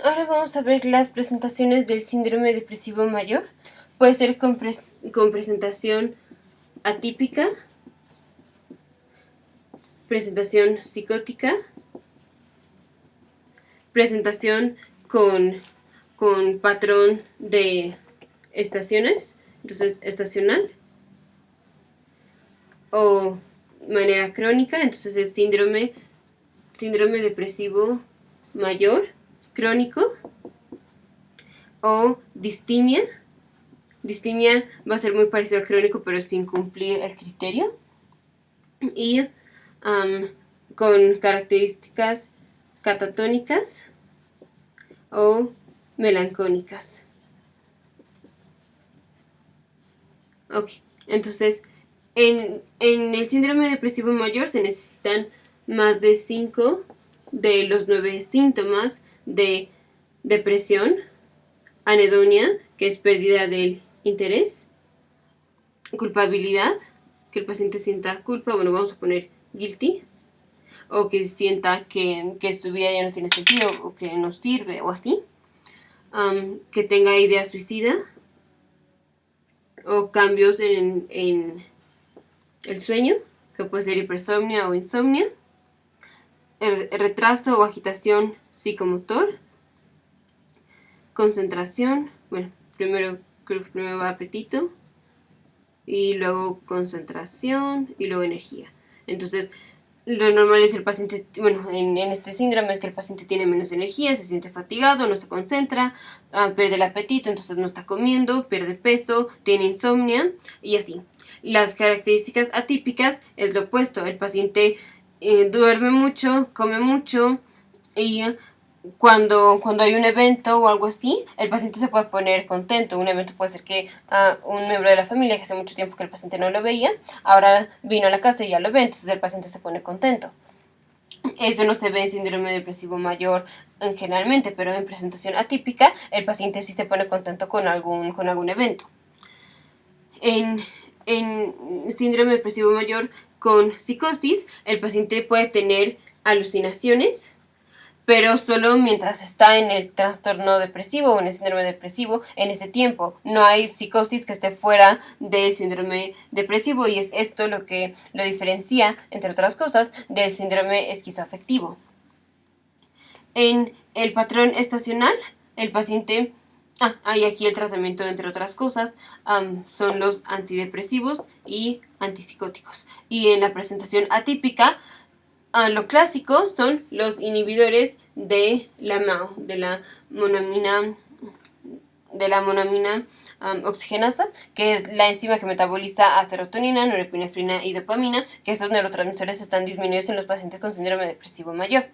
Ahora vamos a ver las presentaciones del síndrome depresivo mayor. Puede ser con presentación atípica, presentación psicótica, presentación con patrón de estaciones, entonces estacional, o manera crónica, entonces es síndrome depresivo mayor crónico, o distimia. Distimia va a ser muy parecido al crónico, pero sin cumplir el criterio. Y con características catatónicas o melancólicas. Ok, entonces en el síndrome depresivo mayor se necesitan más de 5 de los 9 síntomas de depresión: anedonia, que es pérdida del interés; culpabilidad, que el paciente sienta culpa, bueno, vamos a poner guilty, o que sienta que su vida ya no tiene sentido o que no sirve o así; que tenga ideas suicidas o cambios en el sueño, que puede ser hipersomnia o insomnia; el retraso o agitación psicomotor; concentración, bueno, creo que primero va apetito, y luego concentración, y luego energía. Entonces, lo normal es el paciente, bueno, en este síndrome es que el paciente tiene menos energía, se siente fatigado, no se concentra, pierde el apetito, entonces no está comiendo, pierde peso, tiene insomnia y así. Las características atípicas es lo opuesto: el paciente duerme mucho, come mucho, y cuando hay un evento o algo así, el paciente se puede poner contento. Un evento puede ser que un miembro de la familia, que hace mucho tiempo que el paciente no lo veía, ahora vino a la casa y ya lo ve, entonces el paciente se pone contento. Eso no se ve en síndrome depresivo mayor generalmente, pero en presentación atípica el paciente sí se pone contento con algún evento. En síndrome depresivo mayor con psicosis, el paciente puede tener alucinaciones, pero solo mientras está en el trastorno depresivo o en el síndrome depresivo en ese tiempo. No hay psicosis que esté fuera del síndrome depresivo, y es esto lo que lo diferencia, entre otras cosas, del síndrome esquizoafectivo. En el patrón estacional, el paciente... y aquí el tratamiento, entre otras cosas, son los antidepresivos y antipsicóticos. Y en la presentación atípica, lo clásico son los inhibidores de la MAO, de la monamina oxigenasa, que es la enzima que metaboliza a serotonina, norepinefrina y dopamina, que esos neurotransmisores están disminuidos en los pacientes con síndrome depresivo mayor.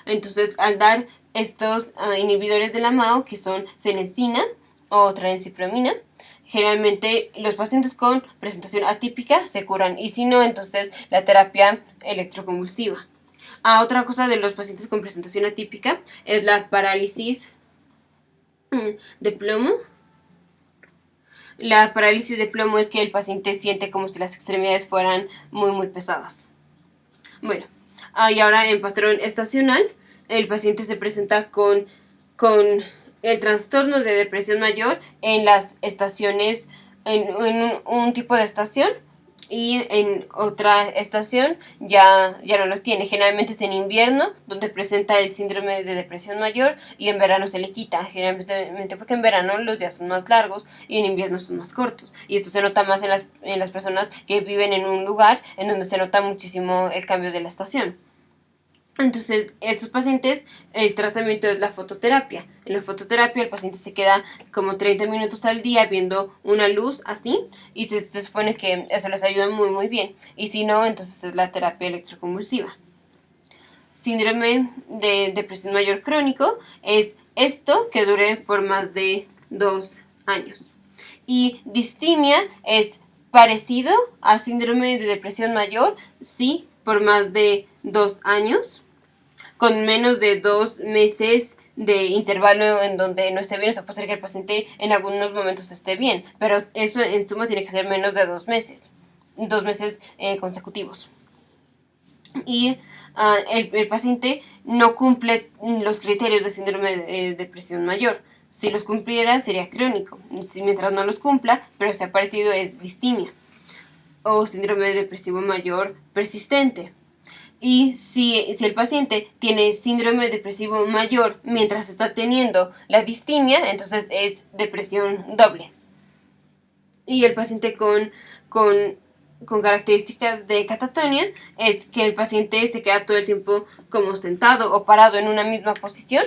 Entonces, al dar estos inhibidores de la MAO, que son fenencina o tranensipromina, generalmente los pacientes con presentación atípica se curan, y si no, entonces la terapia electroconvulsiva. Otra cosa de los pacientes con presentación atípica es la parálisis de plomo. La parálisis de plomo es que el paciente siente como si las extremidades fueran muy pesadas. Bueno, y ahora en patrón estacional, el paciente se presenta con el trastorno de depresión mayor en las estaciones, en un tipo de estación, y en otra estación ya no lo tiene. Generalmente es en invierno donde presenta el síndrome de depresión mayor, y en verano se le quita, generalmente porque en verano los días son más largos y en invierno son más cortos, y esto se nota más en las personas que viven en un lugar en donde se nota muchísimo el cambio de la estación. Entonces, estos pacientes, el tratamiento es la fototerapia. En la fototerapia el paciente se queda como 30 minutos al día viendo una luz así, y se supone que eso les ayuda muy bien. Y si no, entonces es la terapia electroconvulsiva. Síndrome de depresión mayor crónico es esto, que dure por más de 2 años. Y distimia es parecido a síndrome de depresión mayor, sí, por más de 2 años, con menos de 2 meses de intervalo en donde no esté bien. O sea, puede ser que el paciente en algunos momentos esté bien, pero eso en suma tiene que ser menos de 2 meses, 2 meses consecutivos. y el paciente no cumple los criterios de síndrome de depresión mayor. Si los cumpliera sería crónico. Si mientras no los cumpla, pero si ha aparecido, es distimia o síndrome depresivo mayor persistente. Y si el paciente tiene síndrome depresivo mayor mientras está teniendo la distimia, entonces es depresión doble. Y el paciente con características de catatonia es que el paciente se queda todo el tiempo como sentado o parado en una misma posición.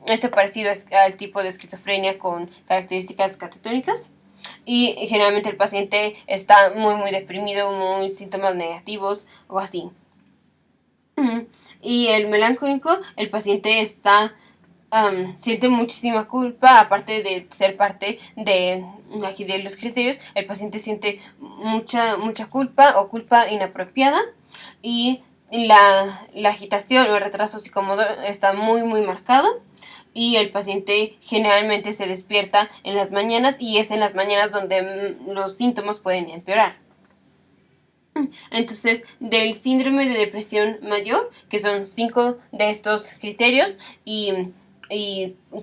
Esto parecido al tipo de esquizofrenia con características catatónicas. Y generalmente el paciente está muy deprimido, muy síntomas negativos o así. Y el melancólico, el paciente siente muchísima culpa, aparte de ser parte de los criterios, el paciente siente mucha culpa o culpa inapropiada, y la agitación o el retraso psicomotor está muy marcado, y el paciente generalmente se despierta en las mañanas, y es en las mañanas donde los síntomas pueden empeorar. Entonces, del síndrome de depresión mayor, que son 5 de estos criterios, y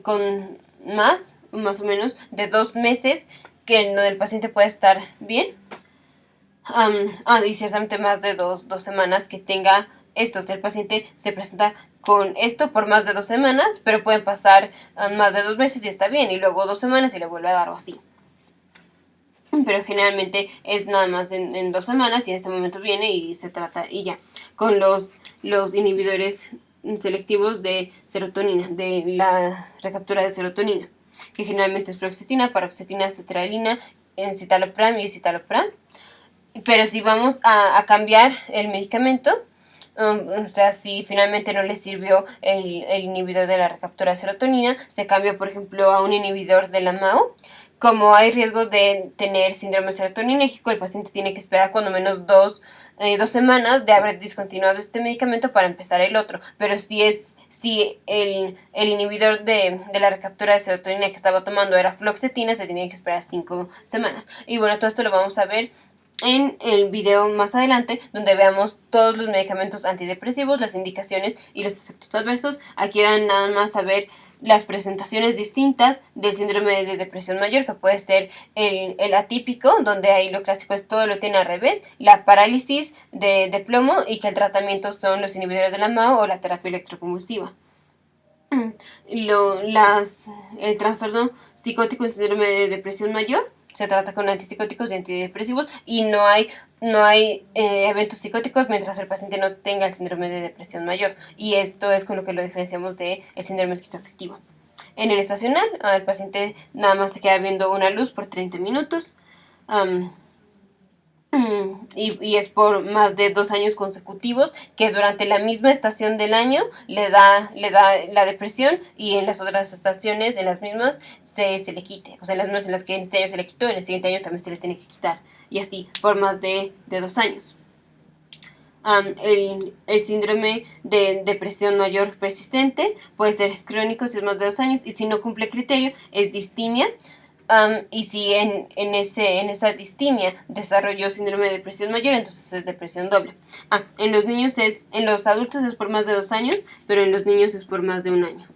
con más o menos de 2 meses que el paciente puede estar bien, y ciertamente más de dos semanas que tenga esto. O sea, el paciente se presenta con esto por más de 2 semanas, pero pueden pasar más de 2 meses y está bien, y luego 2 semanas y le vuelve a dar o así. Pero generalmente es nada más en 2 semanas, y en este momento viene y se trata y ya. Con los inhibidores selectivos de serotonina, de la recaptura de serotonina, que generalmente es fluoxetina, paroxetina, cetralina, citalopram y citalopram. Pero si vamos a cambiar el medicamento, o sea, si finalmente no le sirvió el inhibidor de la recaptura de serotonina, se cambia, por ejemplo, a un inhibidor de la MAO. Como hay riesgo de tener síndrome serotoninérgico, el paciente tiene que esperar cuando menos 2 semanas de haber discontinuado este medicamento para empezar el otro. Pero si el inhibidor de la recaptura de serotonina que estaba tomando era fluoxetina, se tenía que esperar 5 semanas. Y bueno, todo esto lo vamos a ver en el video más adelante, donde veamos todos los medicamentos antidepresivos, las indicaciones y los efectos adversos. Aquí van nada más a ver las presentaciones distintas del síndrome de depresión mayor, que puede ser el atípico, donde ahí lo clásico es todo lo tiene al revés, la parálisis de plomo, y que el tratamiento son los inhibidores de la MAO o la terapia electroconvulsiva. El trastorno psicótico en síndrome de depresión mayor se trata con antipsicóticos y antidepresivos, y no hay eventos psicóticos mientras el paciente no tenga el síndrome de depresión mayor, y esto es con lo que lo diferenciamos del síndrome esquizoafectivo. En el estacional, el paciente nada más se queda viendo una luz por 30 minutos, y es por más de 2 años consecutivos, que durante la misma estación del año le da la depresión, y en las otras estaciones, en las mismas, se le quite. O sea, en las mismas en las que en este año se le quitó, en el siguiente año también se le tiene que quitar. Y así, por más de 2 años. El síndrome de depresión mayor persistente puede ser crónico si es más de 2 años, y si no cumple criterio es distimia. Y si en esa distimia desarrolló síndrome de depresión mayor, entonces es depresión doble. En los adultos es por más de 2 años, pero en los niños es por más de 1 año.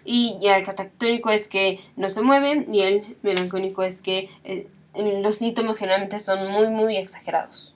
Y ya el catatónico es que no se mueve, y el melancólico es que los síntomas generalmente son muy exagerados.